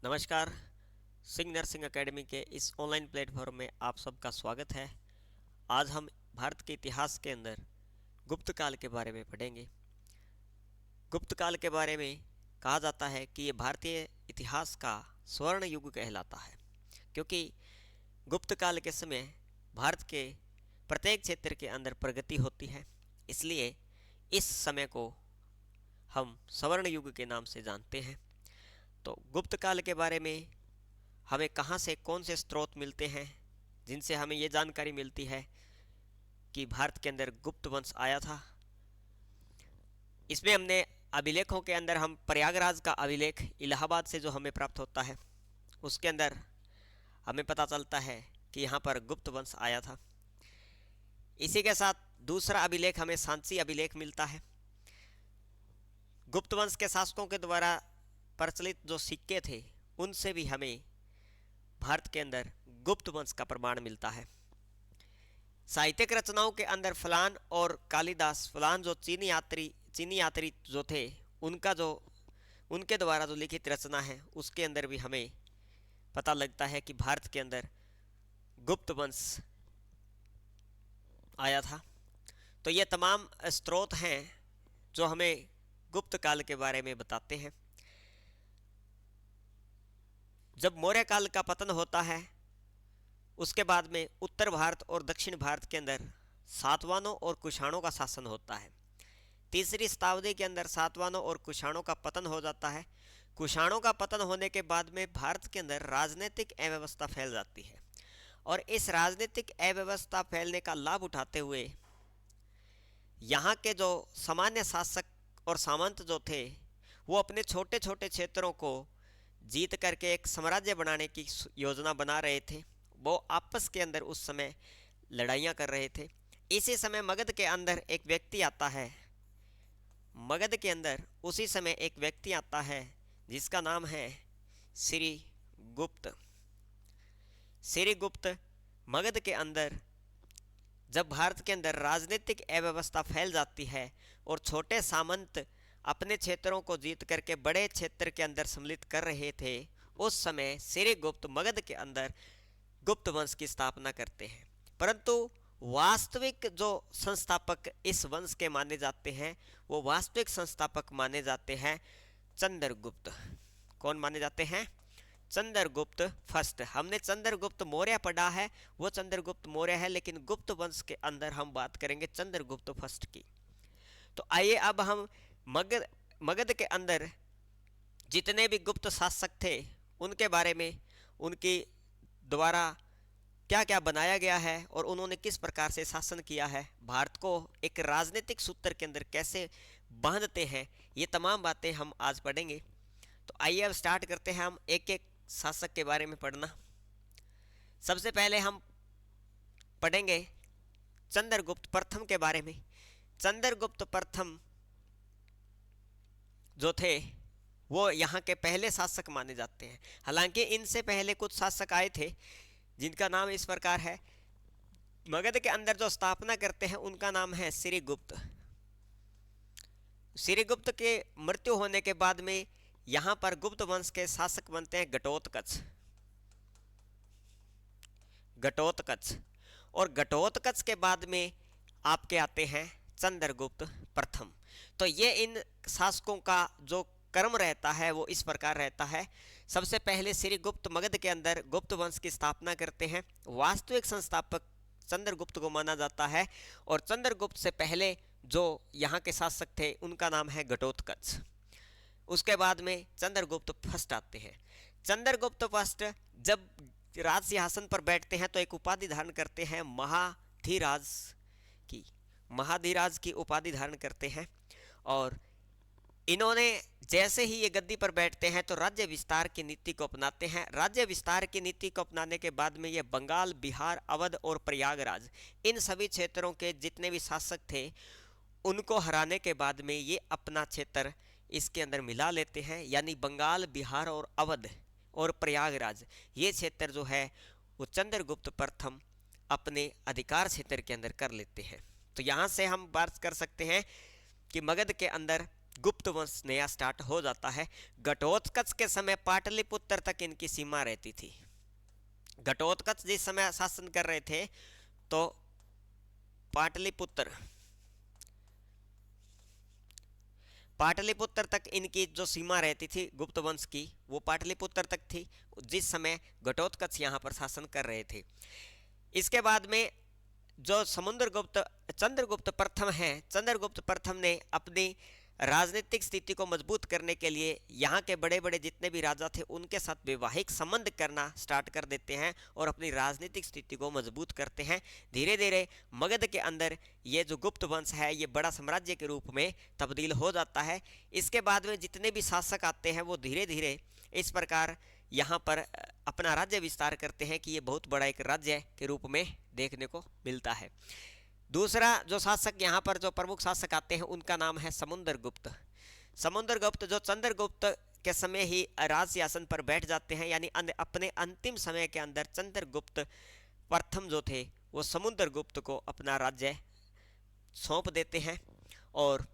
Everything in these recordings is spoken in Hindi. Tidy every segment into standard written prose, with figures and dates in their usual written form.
नमस्कार। सिंह नर्सिंग एकेडमी के इस ऑनलाइन प्लेटफॉर्म में आप सबका स्वागत है। आज हम भारत के इतिहास के अंदर गुप्त काल के बारे में पढ़ेंगे। गुप्त काल के बारे में कहा जाता है कि ये भारतीय इतिहास का स्वर्ण युग कहलाता है, क्योंकि गुप्त काल के समय भारत के प्रत्येक क्षेत्र के अंदर प्रगति होती है। इसलिए इस समय को हम स्वर्ण युग के नाम से जानते हैं। तो गुप्त काल के बारे में हमें कहाँ से कौन से स्रोत मिलते हैं जिनसे हमें ये जानकारी मिलती है कि भारत के अंदर गुप्त वंश आया था। इसमें हमने अभिलेखों के अंदर हम प्रयागराज का अभिलेख इलाहाबाद से जो हमें प्राप्त होता है, उसके अंदर हमें पता चलता है कि यहाँ पर गुप्त वंश आया था। इसी के साथ दूसरा अभिलेख हमें सांची अभिलेख मिलता है। गुप्त वंश के शासकों के द्वारा प्रचलित जो सिक्के थे, उनसे भी हमें भारत के अंदर गुप्त वंश का प्रमाण मिलता है। साहित्यिक रचनाओं के अंदर फलान और कालिदास, फलान जो चीनी यात्री जो थे, उनके द्वारा जो लिखित रचना है, उसके अंदर भी हमें पता लगता है कि भारत के अंदर गुप्त वंश आया था। तो ये तमाम स्रोत हैं जो हमें गुप्त काल के बारे में बताते हैं। जब मौर्य काल का पतन होता है, उसके बाद में उत्तर भारत और दक्षिण भारत के अंदर सातवानों और कुषाणों का शासन होता है। तीसरी शताब्दी के अंदर सातवानों और कुषाणों का पतन हो जाता है। कुषाणों का पतन होने के बाद में भारत के अंदर राजनीतिक अव्यवस्था फैल जाती है, और इस राजनीतिक अव्यवस्था फैलने का लाभ उठाते हुए यहाँ के जो सामान्य शासक और सामंत जो थे, वो अपने छोटे छोटे क्षेत्रों को जीत करके एक साम्राज्य बनाने की योजना बना रहे थे। वो आपस के अंदर उस समय लड़ाइयाँ कर रहे थे। इसी समय मगध के अंदर एक व्यक्ति आता है। मगध के अंदर उसी समय एक व्यक्ति आता है जिसका नाम है श्रीगुप्त। श्रीगुप्त मगध के अंदर जब भारत के अंदर राजनीतिक अव्यवस्था फैल जाती है और छोटे सामंत अपने क्षेत्रों को जीत करके बड़े क्षेत्र के अंदर सम्मिलित कर रहे थे, उस समय श्रीगुप्त मगध के अंदर गुप्त वंश की स्थापना करते हैं। परंतु वास्तविक जो संस्थापक इस वंश के माने जाते हैं, वो वास्तविक संस्थापक माने जाते हैं चंद्रगुप्त। कौन माने जाते हैं? चंद्रगुप्त फर्स्ट। हमने चंद्रगुप्त मौर्य पढ़ा है, वो चंद्रगुप्त मौर्य है, लेकिन गुप्त वंश के अंदर हम बात करेंगे चंद्रगुप्त फर्स्ट की। तो आइए अब हम मगध के अंदर जितने भी गुप्त शासक थे, उनके बारे में, उनकी द्वारा क्या क्या बनाया गया है और उन्होंने किस प्रकार से शासन किया है, भारत को एक राजनीतिक सूत्र के अंदर कैसे बांधते हैं, ये तमाम बातें हम आज पढ़ेंगे। तो आइए अब स्टार्ट करते हैं हम एक एक शासक के बारे में पढ़ना। सबसे पहले हम पढ़ेंगे चंद्रगुप्त प्रथम के बारे में। चंद्रगुप्त प्रथम जो थे, वो यहाँ के पहले शासक माने जाते हैं। हालांकि इनसे पहले कुछ शासक आए थे जिनका नाम इस प्रकार है। मगध के अंदर जो स्थापना करते हैं उनका नाम है श्रीगुप्त। श्रीगुप्त के मृत्यु होने के बाद में यहाँ पर गुप्त वंश के शासक बनते हैं घटोत्कच। और घटोत्कच के बाद में आपके आते हैं चंद्रगुप्त प्रथम। तो ये इन शासकों का जो कर्म रहता है वो इस प्रकार रहता है। सबसे पहले श्रीगुप्त मगध के अंदर गुप्त वंश की स्थापना करते हैं। वास्तविक संस्थापक चंद्रगुप्त को माना जाता है, और चंद्रगुप्त से पहले जो यहाँ के शासक थे उनका नाम है घटोत्कच। उसके बाद में चंद्रगुप्त फर्स्ट आते हैं। चंद्रगुप्त फर्स्ट जब राज सिंहासन पर बैठते हैं तो एक उपाधि धारण करते हैं महाधीराज की उपाधि धारण करते हैं। और इन्होंने जैसे ही ये गद्दी पर बैठते हैं तो राज्य विस्तार की नीति को अपनाते हैं। राज्य विस्तार की नीति को अपनाने के बाद में ये बंगाल, बिहार, अवध और प्रयागराज, इन सभी क्षेत्रों के जितने भी शासक थे उनको हराने के बाद में ये अपना क्षेत्र इसके अंदर मिला लेते हैं। यानी बंगाल, बिहार और अवध और प्रयागराज, ये क्षेत्र जो है वो चंद्रगुप्त प्रथम अपने अधिकार क्षेत्र के अंदर कर लेते हैं। तो यहाँ से हम बात कर सकते हैं कि मगध के अंदर गुप्त वंश नया स्टार्ट हो जाता है। घटोत्कच के समय पाटलिपुत्र तक इनकी सीमा रहती थी। घटोत्कच जिस समय शासन कर रहे थे तो पाटलिपुत्र तक इनकी जो सीमा रहती थी गुप्त वंश की, वो पाटलिपुत्र तक थी जिस समय घटोत्कच यहाँ पर शासन कर रहे थे। इसके बाद में जो समुद्रगुप्त चंद्रगुप्त प्रथम हैं, चंद्रगुप्त प्रथम ने अपनी राजनीतिक स्थिति को मजबूत करने के लिए यहाँ के बड़े बड़े जितने भी राजा थे उनके साथ वैवाहिक संबंध करना स्टार्ट कर देते हैं और अपनी राजनीतिक स्थिति को मजबूत करते हैं। धीरे धीरे मगध के अंदर ये जो गुप्त वंश है ये बड़ा साम्राज्य के रूप में तब्दील हो जाता है। इसके बाद में जितने भी शासक आते हैं वो धीरे धीरे इस प्रकार यहाँ पर अपना राज्य विस्तार करते हैं कि ये बहुत बड़ा एक राज्य के रूप में देखने को मिलता है। दूसरा जो शासक यहाँ पर जो प्रमुख शासक आते हैं उनका नाम है समुद्रगुप्त। समुद्रगुप्त जो चंद्रगुप्त के समय ही राज सिंहासन पर बैठ जाते हैं, यानी अपने अंतिम समय के अंदर चंद्रगुप्त प्रथम जो थे वो समुद्रगुप्त को अपना राज्य सौंप देते हैं और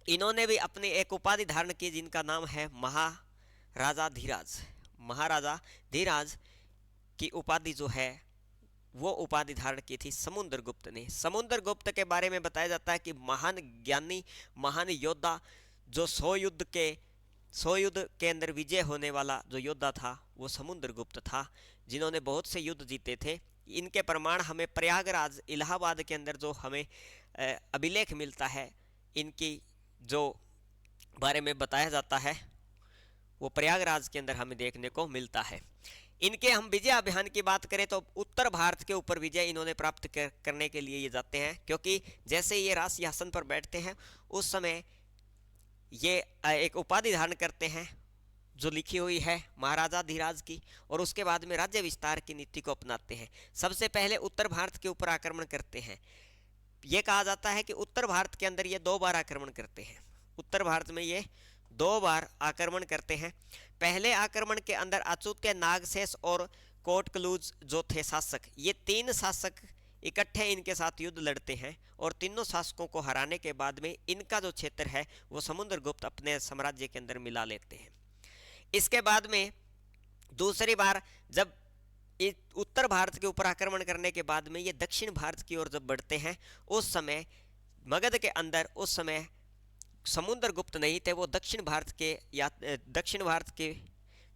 इन्होंने भी अपनी एक उपाधि धारण की जिनका नाम है महाराजा धीराज। महाराजा धीराज की उपाधि जो है वो उपाधि धारण की थी समुद्रगुप्त ने। समुद्रगुप्त के बारे में बताया जाता है कि महान ज्ञानी, महान योद्धा, जो 100 युद्ध के अंदर विजय होने वाला जो योद्धा था वो समुद्रगुप्त था, जिन्होंने बहुत से युद्ध जीते थे। इनके प्रमाण हमें प्रयागराज इलाहाबाद के अंदर जो हमें अभिलेख मिलता है, इनकी जो बारे में बताया जाता है वो प्रयागराज के अंदर हमें देखने को मिलता है। इनके हम विजय अभियान की बात करें तो उत्तर भारत के ऊपर विजय इन्होंने प्राप्त करने के लिए ये जाते हैं, क्योंकि जैसे ये राज सिंहासन पर बैठते हैं उस समय ये एक उपाधि धारण करते हैं जो लिखी हुई है महाराजा धीराज की, और उसके बाद में राज्य विस्तार की नीति को अपनाते हैं। सबसे पहले उत्तर भारत के ऊपर आक्रमण करते हैं। ये कहा जाता है कि उत्तर भारत के अंदर ये 2 बार आक्रमण करते हैं। उत्तर भारत में ये 2 बार आक्रमण करते हैं। पहले आक्रमण के अंदर अच्युत्य, नागशेष और कोटकलूज जो थे शासक, ये 3 शासक इकट्ठे इनके साथ युद्ध लड़ते हैं और तीनों शासकों को हराने के बाद में इनका जो क्षेत्र है वो समुद्रगुप्त अपने साम्राज्य के अंदर मिला लेते हैं। इसके बाद में दूसरी बार जब उत्तर भारत के ऊपर आक्रमण करने के बाद में ये दक्षिण भारत की ओर जब बढ़ते हैं, उस समय मगध के अंदर उस समय समुद्रगुप्त नहीं थे, वो दक्षिण भारत के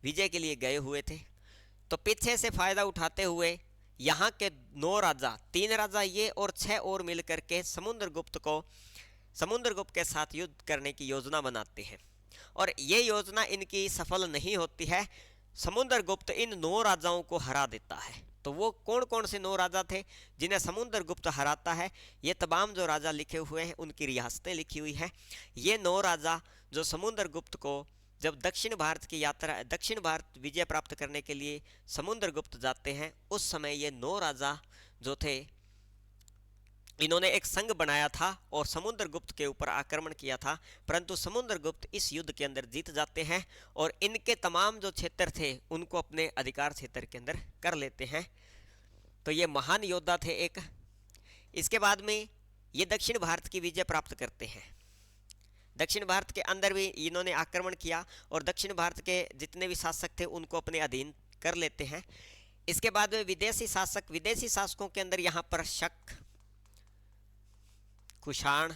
विजय के लिए गए हुए थे। तो पीछे से फायदा उठाते हुए यहाँ के 9 राजा, 3 राजा ये और 6 और मिलकर के समुद्रगुप्त के साथ युद्ध करने की योजना बनाते हैं और ये योजना इनकी सफल नहीं होती है। समुद्रगुप्त इन 9 राजाओं को हरा देता है। तो वो कौन कौन से 9 राजा थे जिन्हें समुद्रगुप्त हराता है, ये तमाम जो राजा लिखे हुए हैं उनकी रियासतें लिखी हुई हैं। ये 9 राजा जो समुद्रगुप्त को जब दक्षिण भारत विजय प्राप्त करने के लिए समुद्रगुप्त जाते हैं, उस समय ये 9 राजा जो थे इन्होंने एक संघ बनाया था और समुद्रगुप्त के ऊपर आक्रमण किया था, परंतु समुद्रगुप्त इस युद्ध के अंदर जीत जाते हैं और इनके तमाम जो क्षेत्र थे उनको अपने अधिकार क्षेत्र के अंदर कर लेते हैं। तो ये महान योद्धा थे एक। इसके बाद में ये दक्षिण भारत की विजय प्राप्त करते हैं। दक्षिण भारत के अंदर भी इन्होंने आक्रमण किया और दक्षिण भारत के जितने भी शासक थे उनको अपने अधीन कर लेते हैं। इसके बाद में विदेशी शासकों के अंदर यहाँ पर शक, कुषाण,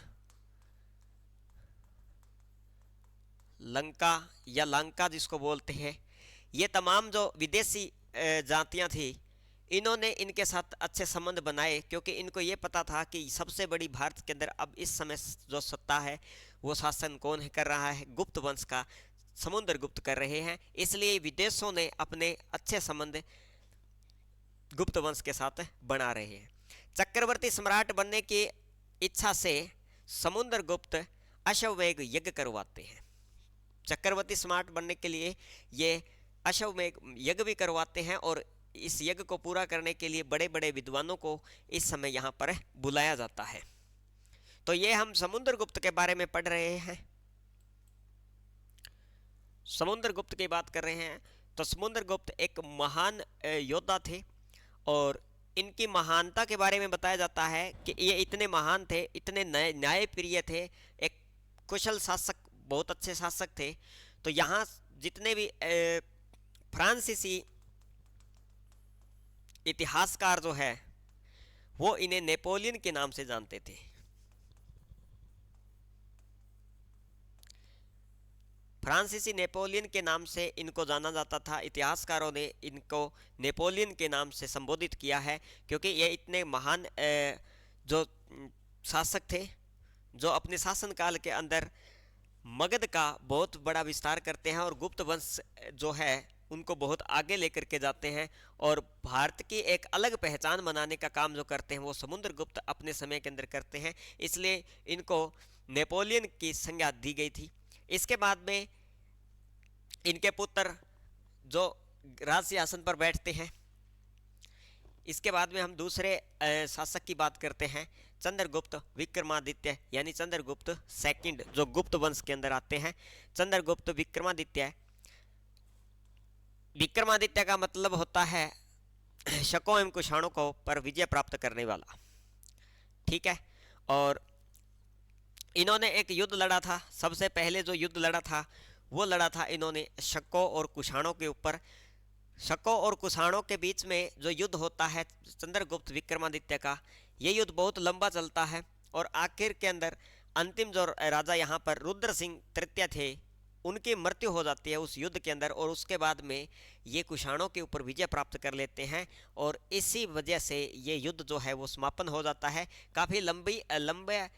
लंका जिसको बोलते हैं, ये तमाम जो विदेशी जातियां थी इन्होंने इनके साथ अच्छे संबंध बनाए, क्योंकि इनको ये पता था कि सबसे बड़ी भारत के अंदर अब इस समय जो सत्ता है वो शासन कौन कर रहा है, गुप्त वंश का समुद्रगुप्त कर रहे हैं। इसलिए विदेशों ने अपने अच्छे संबंध गुप्त वंश के साथ बना रहे हैं। चक्रवर्ती सम्राट बनने की इच्छा से समुद्रगुप्त अश्वमेध यज्ञ करवाते हैं। चक्रवर्ती सम्राट बनने के लिए ये अश्वमेध यज्ञ भी करवाते हैं और इस यज्ञ को पूरा करने के लिए बड़े बड़े विद्वानों को इस समय यहाँ पर बुलाया जाता है। तो ये हम समुद्रगुप्त के बारे में पढ़ रहे हैं, समुद्रगुप्त की बात कर रहे हैं। तो समुद्रगुप्त एक महान योद्धा थे और इनकी महानता के बारे में बताया जाता है कि ये इतने महान थे, इतने न्यायप्रिय थे, एक कुशल शासक बहुत अच्छे शासक थे। तो यहाँ जितने भी फ्रांसीसी इतिहासकार जो है वो इन्हें नेपोलियन के नाम से जानते थे। फ्रांसीसी नेपोलियन के नाम से इनको जाना जाता था। इतिहासकारों ने इनको नेपोलियन के नाम से संबोधित किया है क्योंकि ये इतने महान जो शासक थे, जो अपने शासनकाल के अंदर मगध का बहुत बड़ा विस्तार करते हैं और गुप्त वंश जो है उनको बहुत आगे लेकर के जाते हैं और भारत की एक अलग पहचान बनाने का काम जो करते हैं वो समुद्रगुप्त अपने समय के अंदर करते हैं, इसलिए इनको नेपोलियन की संज्ञा दी गई थी। इसके बाद में इनके पुत्र जो राज सिंहासन पर बैठते हैं। इसके बाद में हम दूसरे शासक की बात करते हैं, चंद्रगुप्त विक्रमादित्य यानी चंद्रगुप्त सेकंड, जो गुप्त वंश के अंदर आते हैं। चंद्रगुप्त विक्रमादित्य, विक्रमादित्य का मतलब होता है शकों एवं कुषाणों को पर विजय प्राप्त करने वाला, ठीक है। और इन्होंने एक युद्ध लड़ा था, सबसे पहले जो युद्ध लड़ा था वो लड़ा था इन्होंने शकों और कुषाणों के ऊपर। शकों और कुषाणों के बीच में जो युद्ध होता है चंद्रगुप्त विक्रमादित्य का, ये युद्ध बहुत लंबा चलता है और आखिर के अंदर अंतिम जो राजा यहाँ पर रुद्र सिंह तृतीय थे उनकी मृत्यु हो जाती है उस युद्ध के अंदर, और उसके बाद में ये कुषाणों के ऊपर विजय प्राप्त कर लेते हैं और इसी वजह से ये युद्ध जो है वो समापन हो जाता है। काफ़ी लंबे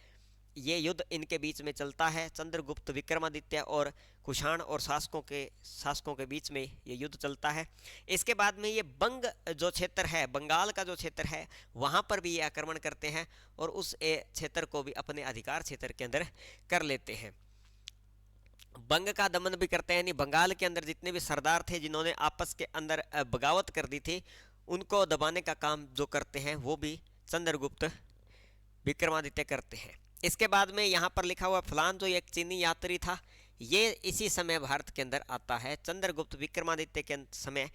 ये युद्ध इनके बीच में चलता है, चंद्रगुप्त विक्रमादित्य और कुषाण और शासकों के बीच में ये युद्ध चलता है। इसके बाद में ये बंग जो क्षेत्र है, बंगाल का जो क्षेत्र है, वहाँ पर भी ये आक्रमण करते हैं और उस क्षेत्र को भी अपने अधिकार क्षेत्र के अंदर कर लेते हैं। बंग का दमन भी करते हैं, यानी बंगाल के अंदर जितने भी सरदार थे जिन्होंने आपस के अंदर बगावत कर दी थी उनको दबाने का काम जो करते हैं वो भी चंद्रगुप्त विक्रमादित्य करते हैं। इसके बाद में यहाँ पर लिखा हुआ फलान जो एक चीनी यात्री था, ये इसी समय भारत के अंदर आता है। चंद्रगुप्त विक्रमादित्य के समय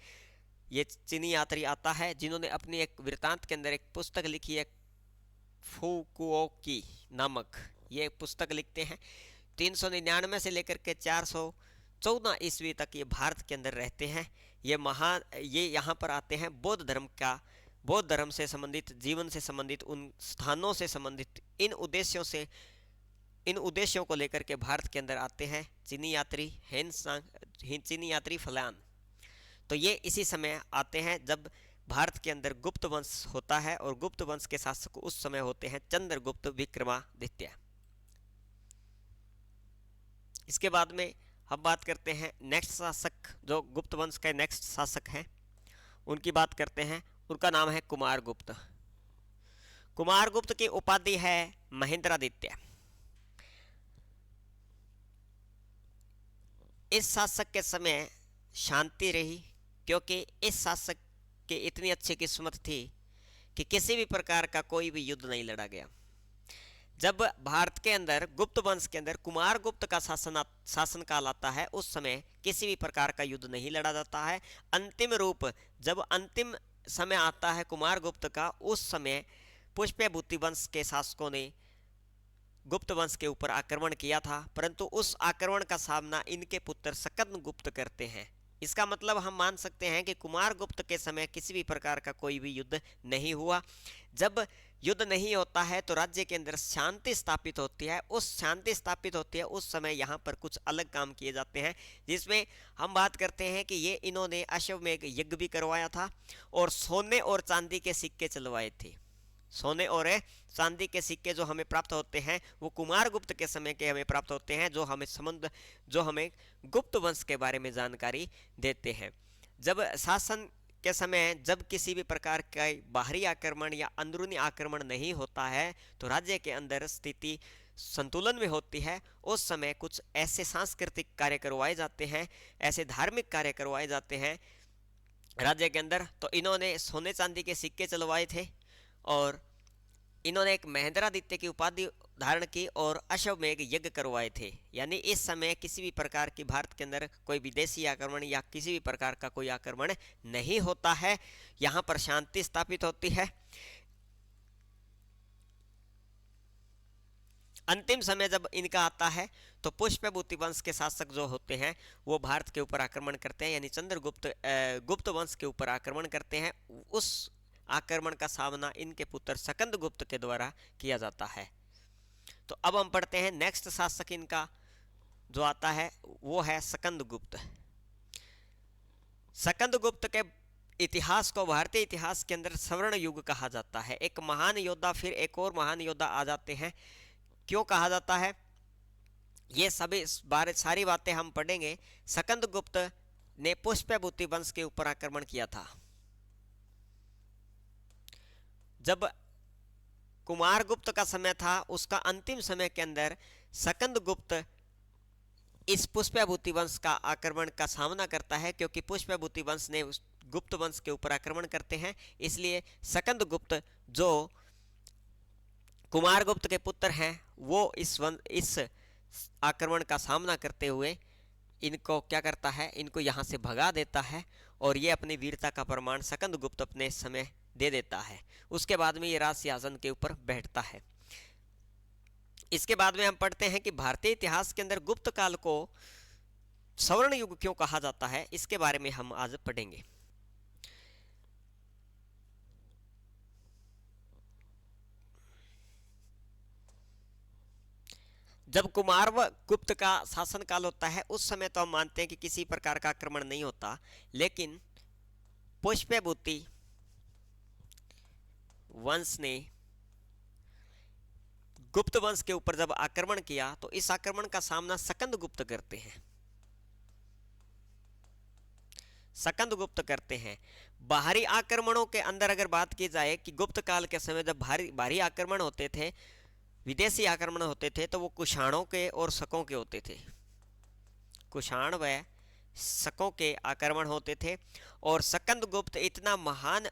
ये चीनी यात्री आता है जिन्होंने अपनी एक वृत्तांत के अंदर एक पुस्तक लिखी है, फुकुओकी नामक, ये पुस्तक लिखते हैं। 399 से लेकर के 414 ईस्वी तक ये भारत के अंदर रहते हैं। ये यहाँ पर आते हैं बौद्ध धर्म से संबंधित, जीवन से संबंधित, उन स्थानों से संबंधित इन उद्देश्यों को लेकर के भारत के अंदर आते हैं चीनी यात्री फलान। तो ये इसी समय आते हैं जब भारत के अंदर गुप्त वंश होता है और गुप्त वंश के शासक उस समय होते हैं चंद्रगुप्त विक्रमादित्य। इसके बाद में हम बात करते हैं नेक्स्ट शासक, जो गुप्त वंश के नेक्स्ट शासक हैं उनकी बात करते हैं। उनका नाम है कुमारगुप्त। कुमारगुप्त की उपाधि है महेंद्रादित्य। इस शासक के समय शांति रही क्योंकि इस शासक की इतनी अच्छी किस्मत थी कि किसी भी प्रकार का कोई भी युद्ध नहीं लड़ा गया। जब भारत के अंदर गुप्त वंश के अंदर कुमारगुप्त का शासनकाल आता है उस समय किसी भी प्रकार का युद्ध नहीं लड़ा जाता है। अंतिम रूप जब अंतिम समय आता है कुमारगुप्त का, उस समय पुष्यभूति वंश के शासकों ने गुप्त वंश के ऊपर आक्रमण किया था, परंतु उस आक्रमण का सामना इनके पुत्र सकंदगुप्त करते हैं। इसका मतलब हम मान सकते हैं कि कुमारगुप्त के समय किसी भी प्रकार का कोई भी युद्ध नहीं हुआ। जब युद्ध नहीं होता है तो राज्य के अंदर शांति स्थापित होती है। उस समय यहाँ पर कुछ अलग काम किए जाते हैं, जिसमें हम बात करते हैं कि ये इन्होंने अश्वमेध यज्ञ भी करवाया था और सोने और चांदी के सिक्के चलवाए थे। सोने और चांदी के सिक्के जो हमें प्राप्त होते हैं वो कुमारगुप्त के समय के हमें प्राप्त होते हैं, जो हमें गुप्त वंश के बारे में जानकारी देते हैं। जब शासन के समय जब किसी भी प्रकार का बाहरी आक्रमण या अंदरूनी आक्रमण नहीं होता है तो राज्य के अंदर स्थिति संतुलन में होती है। उस समय कुछ ऐसे सांस्कृतिक कार्य करवाए जाते हैं, ऐसे धार्मिक कार्य करवाए जाते हैं राज्य के अंदर। तो इन्होंने सोने चांदी के सिक्के चलवाए थे और इन्होंने एक महेंद्रादित्य की उपाधि धारण की और अश्वमेध यज्ञ करवाए थे। यानी इस समय किसी भी प्रकार की भारत के अंदर कोई विदेशी आक्रमण या किसी भी प्रकार का कोई आक्रमण नहीं होता है, यहाँ पर शांति स्थापित होती है। अंतिम समय जब इनका आता है तो पुष्यभूति वंश के शासक जो होते हैं वो भारत के ऊपर आक्रमण करते हैं, यानी चंद्रगुप्त गुप्त वंश के ऊपर आक्रमण करते हैं। उस आक्रमण का सामना इनके पुत्र सकंदगुप्त के द्वारा किया जाता है। तो अब हम पढ़ते हैं नेक्स्ट शासक इनका जो आता है वो है सकंदगुप्त। सकंदगुप्त के इतिहास को भारतीय इतिहास के अंदर स्वर्ण युग कहा जाता है। एक महान योद्धा, फिर एक और महान योद्धा आ जाते हैं। क्यों कहा जाता है, ये सभी सारी बातें हम पढ़ेंगे। सकंदगुप्त ने पुष्यभूति वंश के ऊपर आक्रमण किया था। जब कुमारगुप्त का समय था, उसका अंतिम समय के अंदर सकंदगुप्त इस पुष्यभूति वंश का आक्रमण का सामना करता है, क्योंकि पुष्यभूति वंश ने गुप्त वंश के ऊपर आक्रमण करते हैं। इसलिए सकंदगुप्त जो कुमारगुप्त के पुत्र हैं वो इस आक्रमण का सामना करते हुए इनको क्या करता है, इनको यहाँ से भगा देता है और ये अपनी वीरता का प्रमाण सकंदगुप्त अपने समय दे देता है। उसके बाद में ये राज सिंहासन के ऊपर बैठता है। इसके बाद में हम पढ़ते हैं कि भारतीय इतिहास के अंदर गुप्त काल को स्वर्ण युग क्यों कहा जाता है, इसके बारे में हम आज पढ़ेंगे। जब कुमारगुप्त का शासन काल होता है उस समय तो हम मानते हैं कि किसी प्रकार का आक्रमण नहीं होता, लेकिन पुष्यभूति वंश ने गुप्त वंश के ऊपर जब आक्रमण किया तो इस आक्रमण का सामना सकंदगुप्त करते हैं। सकंदगुप्त करते हैं। बाहरी आक्रमणों के अंदर अगर बात की जाए कि गुप्त काल के समय जब भारी आक्रमण होते थे, विदेशी आक्रमण होते थे, तो वो कुषाणों के और शकों के होते थे। कुषाण व शकों के आक्रमण होते थे। और सकंदगुप्त इतना महान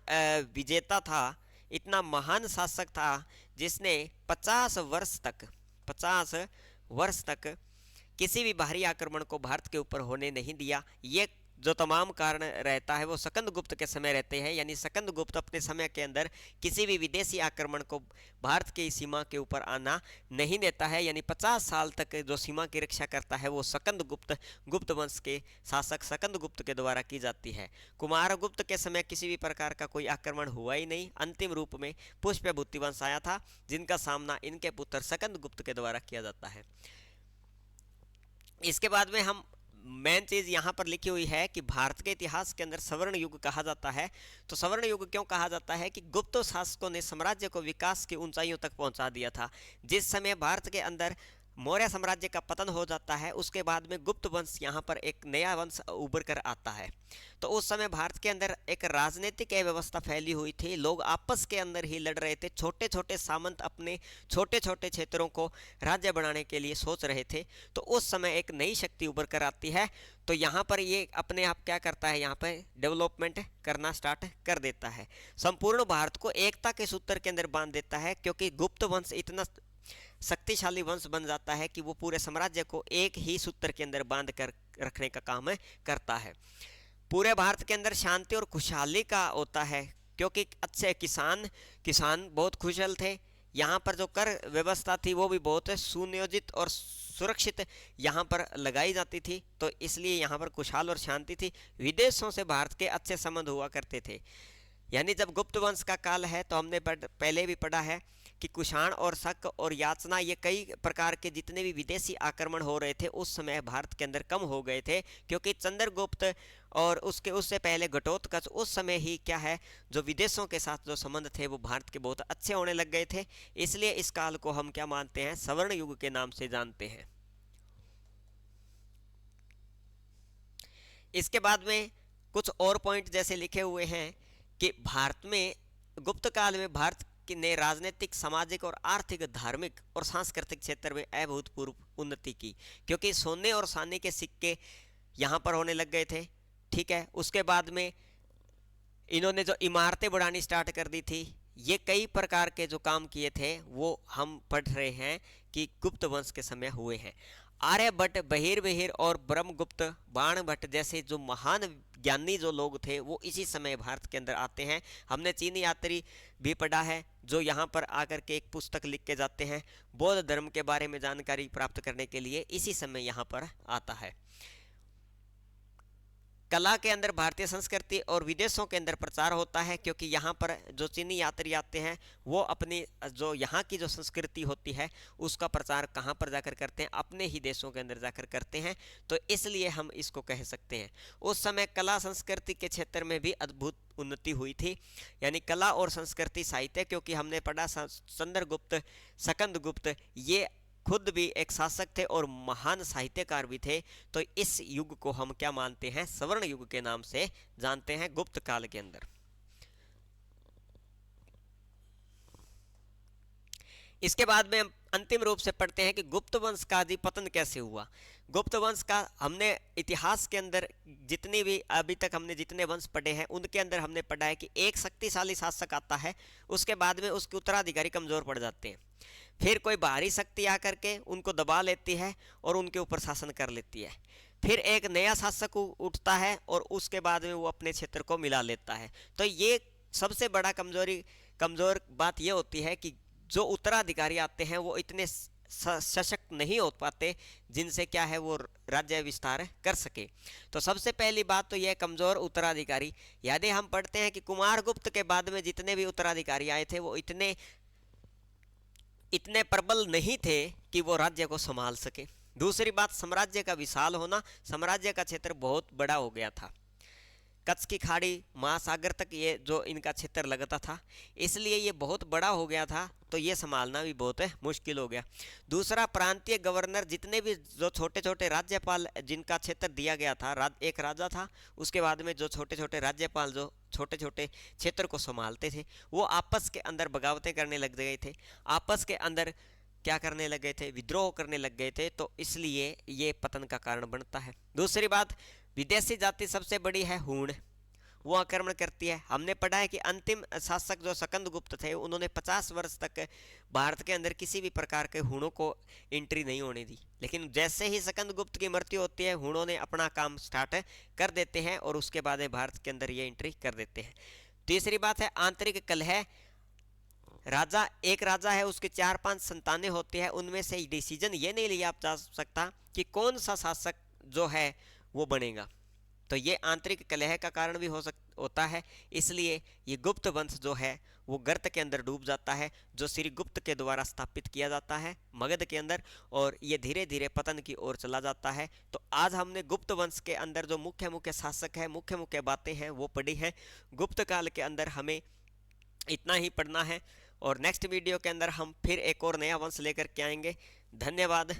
विजेता था, इतना महान शासक था, जिसने 50 वर्ष तक किसी भी बाहरी आक्रमण को भारत के ऊपर होने नहीं दिया। ये जो तमाम कारण रहता है वो सकंदगुप्त के समय रहते हैं, यानी सकंदगुप्त अपने समय के अंदर किसी भी विदेशी आक्रमण को भारत की सीमा के ऊपर आना नहीं देता है। यानी 50 साल तक जो सीमा की रक्षा करता है वो सकंदगुप्त गुप्त वंश के शासक सकंदगुप्त के द्वारा की जाती है। कुमारगुप्त के समय किसी भी प्रकार का कोई आक्रमण हुआ ही नहीं। अंतिम रूप में पुष्यभूति वंश आया था, जिनका सामना इनके पुत्र सकंदगुप्त के द्वारा किया जाता है। इसके बाद में हम मेन चीज यहाँ पर लिखी हुई है कि भारत के इतिहास के अंदर स्वर्ण युग कहा जाता है। तो स्वर्ण युग क्यों कहा जाता है कि गुप्त शासकों ने साम्राज्य को विकास की ऊंचाइयों तक पहुंचा दिया था। जिस समय भारत के अंदर मौर्य साम्राज्य का पतन हो जाता है, उसके बाद में गुप्त वंश यहाँ पर एक नया वंश उभर कर आता है। तो उस समय भारत के अंदर एक राजनीतिक व्यवस्था फैली हुई थी। लोग आपस के अंदर ही लड़ रहे थे। छोटे छोटे सामंत अपने छोटे छोटे क्षेत्रों को राज्य बनाने के लिए सोच रहे थे। तो उस समय एक नई शक्ति उभर कर आती है। तो यहाँ पर ये अपने आप क्या करता है, यहाँ पर डेवलपमेंट करना स्टार्ट कर देता है। संपूर्ण भारत को एकता के सूत्र के अंदर बांध देता है, क्योंकि गुप्त वंश इतना शक्तिशाली वंश बन जाता है कि वो पूरे साम्राज्य को एक ही सूत्र के अंदर बांध कर रखने का काम करता है। पूरे भारत के अंदर शांति और खुशहाली का होता है, क्योंकि अच्छे किसान बहुत खुशहाल थे। यहाँ पर जो कर व्यवस्था थी वो भी बहुत सुनियोजित और सुरक्षित यहाँ पर लगाई जाती थी। तो इसलिए यहाँ पर खुशहाल और शांति थी। विदेशों से भारत के अच्छे संबंध हुआ करते थे। यानी जब गुप्त वंश का काल है तो हमने पहले भी पढ़ा है कि कुषाण और शक और याचना, ये कई प्रकार के जितने भी विदेशी आक्रमण हो रहे थे उस समय भारत के अंदर कम हो गए थे, क्योंकि चंद्रगुप्त और उससे पहले घटोत्कच उस समय ही क्या है, जो विदेशों के साथ जो संबंध थे वो भारत के बहुत अच्छे होने लग गए थे। इसलिए इस काल को हम क्या मानते हैं, स्वर्ण युग के नाम से जानते हैं। इसके बाद में कुछ और पॉइंट जैसे लिखे हुए हैं कि भारत में गुप्त काल में भारत ने राजनीतिक, सामाजिक और आर्थिक, धार्मिक और सांस्कृतिक क्षेत्र में अभूतपूर्व उन्नति की, क्योंकि सोने और चांदी के सिक्के यहाँ पर होने लग गए थे। ठीक है, उसके बाद में इन्होंने जो इमारतें बनानी स्टार्ट कर दी थी, ये कई प्रकार के जो काम किए थे वो हम पढ़ रहे हैं कि गुप्त वंश के समय हुए हैं। आर्यभट्ट, बहिर्मिहिर और ब्रह्मगुप्त, बाणभट्ट जैसे जो महान ज्ञानी जो लोग थे वो इसी समय भारत के अंदर आते हैं। हमने चीनी यात्री भी पढ़ा है जो यहाँ पर आकर के एक पुस्तक लिख के जाते हैं, बौद्ध धर्म के बारे में जानकारी प्राप्त करने के लिए इसी समय यहाँ पर आता है। कला के अंदर भारतीय संस्कृति और विदेशों के अंदर प्रचार होता है, क्योंकि यहाँ पर जो चीनी यात्री आते हैं वो अपनी जो यहाँ की जो संस्कृति होती है उसका प्रचार कहाँ पर जाकर करते हैं, अपने ही देशों के अंदर जाकर करते हैं। तो इसलिए हम इसको कह सकते हैं उस समय कला संस्कृति के क्षेत्र में भी अद्भुत उन्नति हुई थी। यानी कला और संस्कृति साहित्य, क्योंकि हमने पढ़ा चंद्रगुप्त, स्कंदगुप्त ये खुद भी एक शासक थे और महान साहित्यकार भी थे। तो इस युग को हम क्या मानते हैं, स्वर्ण युग के नाम से जानते हैं गुप्त काल के अंदर। इसके बाद में हम अंतिम रूप से पढ़ते हैं कि गुप्त वंश का अधिपतन कैसे हुआ। गुप्त वंश का हमने इतिहास के अंदर जितनी भी अभी तक हमने जितने वंश पढ़े हैं उनके अंदर हमने पढ़ा है कि एक शक्तिशाली शासक आता है, उसके बाद में उसके उत्तराधिकारी कमजोर पड़ जाते हैं, फिर कोई बाहरी शक्ति आकर के उनको दबा लेती है और उनके ऊपर शासन कर लेती है, फिर एक नया शासक उठता है और उसके बाद में वो अपने क्षेत्र को मिला लेता है। तो ये सबसे बड़ा कमजोर बात ये होती है कि जो उत्तराधिकारी आते हैं वो इतने सशक्त नहीं हो पाते जिनसे क्या है वो राज्य विस्तार कर सके। तो सबसे पहली बात तो यह कमजोर उत्तराधिकारी। यदि हम पढ़ते हैं कि कुमारगुप्त के बाद में जितने भी उत्तराधिकारी आए थे वो इतने प्रबल नहीं थे कि वो राज्य को संभाल सके। दूसरी बात, साम्राज्य का विशाल होना, साम्राज्य का क्षेत्र बहुत बड़ा हो गया था, कच्छ की खाड़ी, महासागर तक ये जो इनका क्षेत्र लगता था, इसलिए ये बहुत बड़ा हो गया था, तो ये संभालना भी बहुत मुश्किल हो गया। दूसरा, प्रांतीय गवर्नर जितने भी जो छोटे छोटे राज्यपाल जिनका क्षेत्र दिया गया था, एक राजा था, उसके बाद में जो छोटे छोटे राज्यपाल जो छोटे छोटे क्षेत्र को संभालते थे वो आपस के अंदर बगावतें करने लग गए थे, आपस के अंदर क्या करने लग गए थे, विद्रोह करने लग गए थे। तो इसलिए ये पतन का कारण बनता है। दूसरी बात, विदेशी जाति सबसे बड़ी है हूण, वो आक्रमण करती है। हमने पढ़ा है कि अंतिम शासक जो स्कंदगुप्त थे उन्होंने 50 वर्ष तक भारत के अंदर किसी भी प्रकार के हूणों को एंट्री नहीं होने दी, लेकिन जैसे ही स्कंदगुप्त की मृत्यु होती है हूणों ने अपना काम स्टार्ट कर देते हैं और उसके बाद भारत के अंदर ये एंट्री कर देते हैं। तीसरी बात है आंतरिक कलह। एक राजा है, उसके 4-5 संतानें होती है, उनमें से डिसीजन ये नहीं लिया जा सकता कि कौन सा शासक जो है वो बनेगा। तो ये आंतरिक कलह का कारण भी होता है। इसलिए ये गुप्त वंश जो है वो गर्त के अंदर डूब जाता है, जो श्री गुप्त के द्वारा स्थापित किया जाता है मगध के अंदर, और ये धीरे धीरे पतन की ओर चला जाता है। तो आज हमने गुप्त वंश के अंदर जो मुख्य मुख्य शासक है, मुख्य मुख्य बातें हैं वो पढ़ी हैं। गुप्त काल के अंदर हमें इतना ही पढ़ना है और नेक्स्ट वीडियो के अंदर हम फिर एक और नया वंश लेकर के आएंगे। धन्यवाद।